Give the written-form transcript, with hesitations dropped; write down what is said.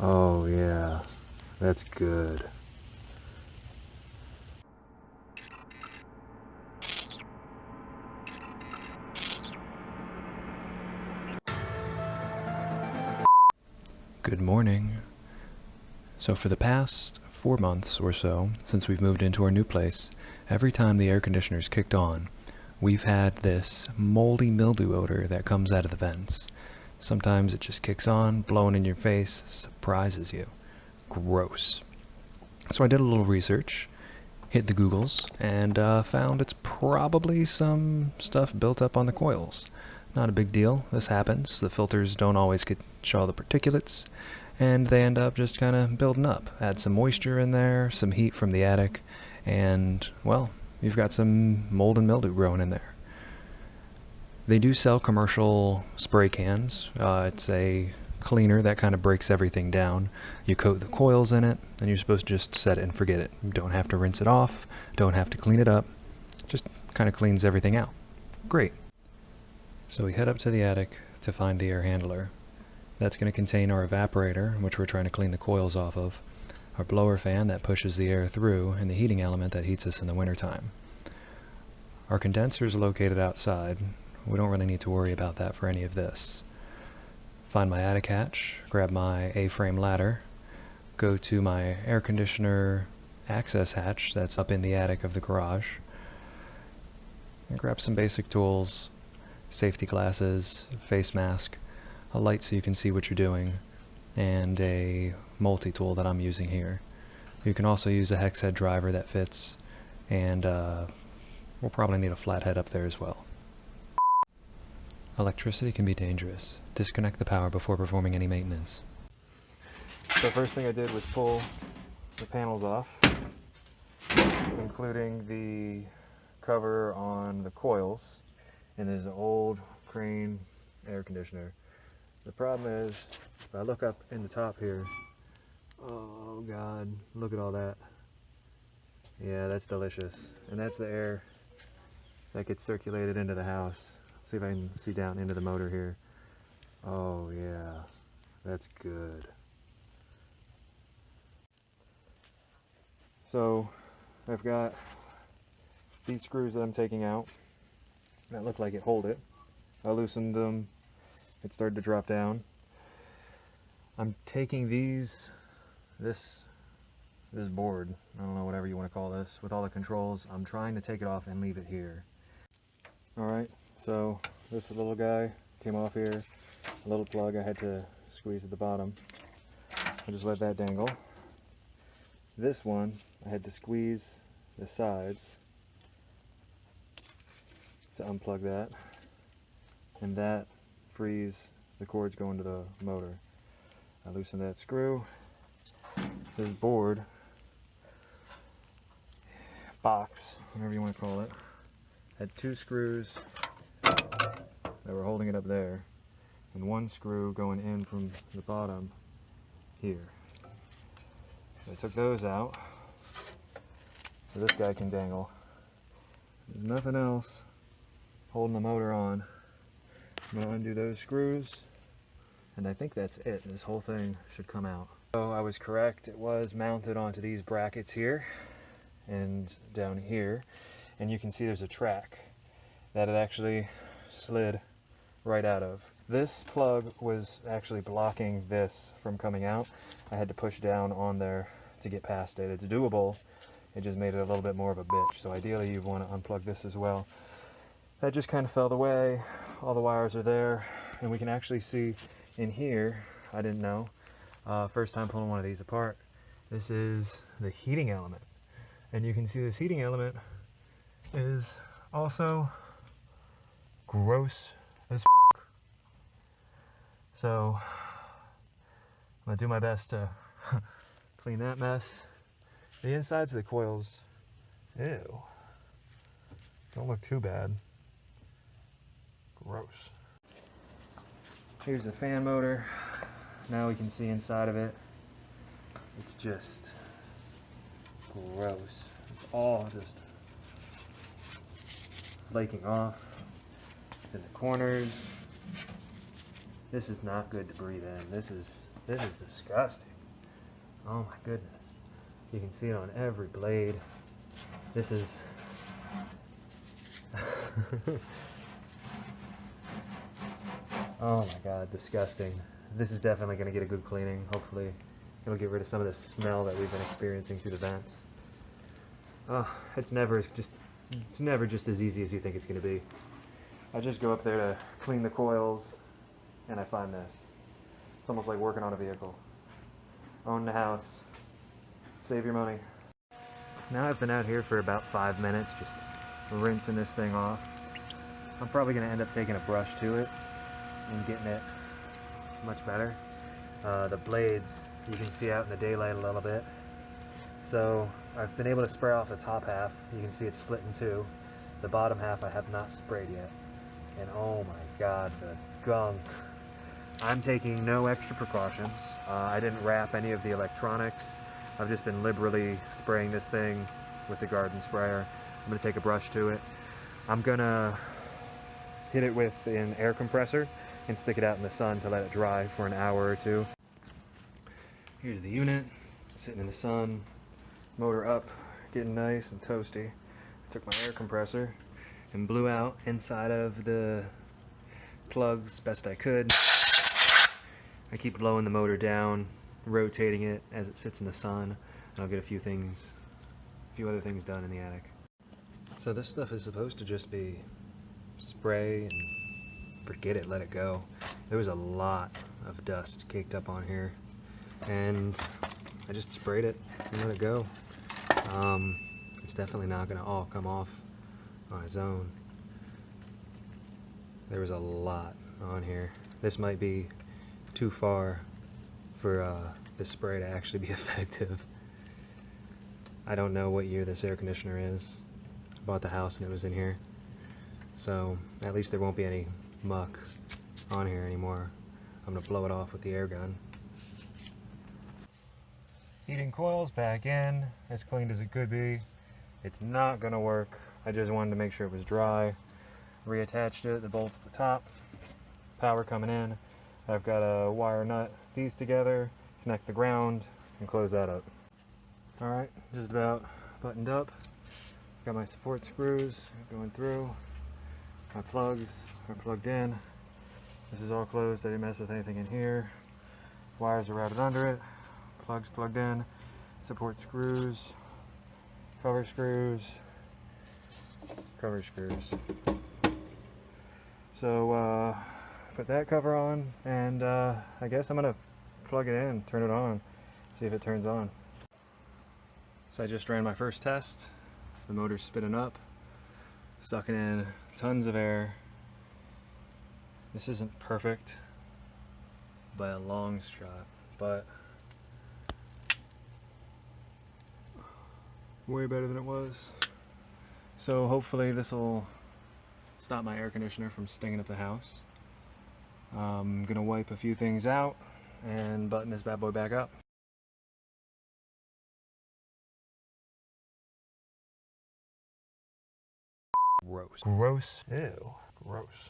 Oh yeah, that's good. Good morning. So for the past 4 months or so, since we've moved into our new place, every time the air conditioner's kicked on, we've had this moldy mildew odor that comes out of the vents. Sometimes it just kicks on, blowing in your face, surprises you. Gross. So I did a little research, hit the Googles, and found it's probably some stuff built up on the coils. Not a big deal. This happens. The filters don't always catch all the particulates, and they end up just kind of building up. Add some moisture in there, some heat from the attic, and, well, you've got some mold and mildew growing in there. They do sell commercial spray cans. It's a cleaner that kind of breaks everything down. You coat the coils in it, and you're supposed to just set it and forget it. You don't have to rinse it off, don't have to clean it up. Just kind of cleans everything out. Great. So we head up to the attic to find the air handler. That's going to contain our evaporator, which we're trying to clean the coils off of, our blower fan that pushes the air through, and the heating element that heats us in the wintertime. Our condenser is located outside. We don't really need to worry about that for any of this. Find my attic hatch, grab my A-frame ladder, go to my air conditioner access hatch that's up in the attic of the garage, and grab some basic tools, safety glasses, face mask, a light so you can see what you're doing, and a multi-tool that I'm using here. You can also use a hex head driver that fits, and we'll probably need a flathead up there as well. Electricity can be dangerous. Disconnect the power before performing any maintenance. So first thing I did was pull the panels off, including the cover on the coils, and there's an old Crane air conditioner. The problem is, if I look up in the top here, oh god, look at all that. Yeah, that's delicious. And that's the air that gets circulated into the house. See if I can see down into the motor here. Oh yeah, that's good. So I've got these screws that I'm taking out that look like it hold it. I loosened them, it started to drop down. I'm taking this board, I don't know, whatever you want to call this, with all the controls, I'm trying to take it off and leave it here. Alright, so this little guy came off here, a little plug I had to squeeze at the bottom. I just let that dangle. This one, I had to squeeze the sides to unplug that, and that frees the cords going to the motor. I loosened that screw. This board, box, whatever you want to call it, had 2 screws that were holding it up there, and 1 screw going in from the bottom here. So I took those out so this guy can dangle. There's nothing else holding the motor on. I'm going to undo those screws, and I think that's it. This whole thing should come out. So I was correct, it was mounted onto these brackets here and down here, and you can see there's a track that it actually slid right out of. This plug was actually blocking this from coming out. I had to push down on there to get past it. It's doable, it just made it a little bit more of a bitch. So ideally you want to unplug this as well. That just kind of fell away. All the wires are there, and we can actually see in here, I didn't know, first time pulling one of these apart, this is the heating element. And you can see this heating element is also gross as fuck. So I'm gonna do my best to clean that mess. The insides of the coils, ew, don't look too bad. Gross. Here's the fan motor. Now we can see inside of it. It's just gross. It's all just flaking off. It's in the corners. This is not good to breathe in. This This is disgusting. Oh my goodness. You can see it on every blade. This is... Oh my god, disgusting. This is definitely going to get a good cleaning. Hopefully it'll get rid of some of the smell that we've been experiencing through the vents. Oh, it's never just as easy as you think it's going to be. I just go up there to clean the coils and I find this. It's almost like working on a vehicle. Own the house. Save your money. Now I've been out here for about 5 minutes just rinsing this thing off. I'm probably going to end up taking a brush to it and getting it much better. The blades you can see out in the daylight a little bit. So I've been able to spray off the top half. You can see it's split in two. The bottom half I have not sprayed yet. And oh my god, the gunk. I'm taking no extra precautions. I didn't wrap any of the electronics. I've just been liberally spraying this thing with the garden sprayer. I'm going to take a brush to it. I'm going to hit it with an air compressor and stick it out in the sun to let it dry for an hour or two. Here's the unit, sitting in the sun, motor up, getting nice and toasty. I took my air compressor and blew out inside of the plugs best I could. I keep blowing the motor down, rotating it as it sits in the sun, and I'll get a few other things done in the attic. So this stuff is supposed to just be spray and forget it, let it go. There was a lot of dust caked up on here, and I just sprayed it and let it go. It's definitely not going to all come off on its own. There was a lot on here. This might be too far for the spray to actually be effective. I don't know what year this air conditioner is. I bought the house and it was in here. So at least there won't be any muck on here anymore. I'm going to blow it off with the air gun. Heating coils back in, as cleaned as it could be. It's not going to work. I just wanted to make sure it was dry. Reattached it, the bolts at the top. Power coming in. I've got a wire nut these together, connect the ground, and close that up. Alright, just about buttoned up. Got my support screws going through. My plugs are plugged in. This is all closed. I didn't mess with anything in here. Wires are routed under it. Plugs plugged in. Support screws. Cover screws. Cover screws. So put that cover on, and I guess I'm gonna plug it in, turn it on, see if it turns on. So I just ran my first test. The motor's spinning up, sucking in tons of air. This isn't perfect by a long shot, but way better than it was. So hopefully this will stop my air conditioner from stinging up the house. I'm gonna wipe a few things out and button this bad boy back up. Gross. Gross. Ew. Gross.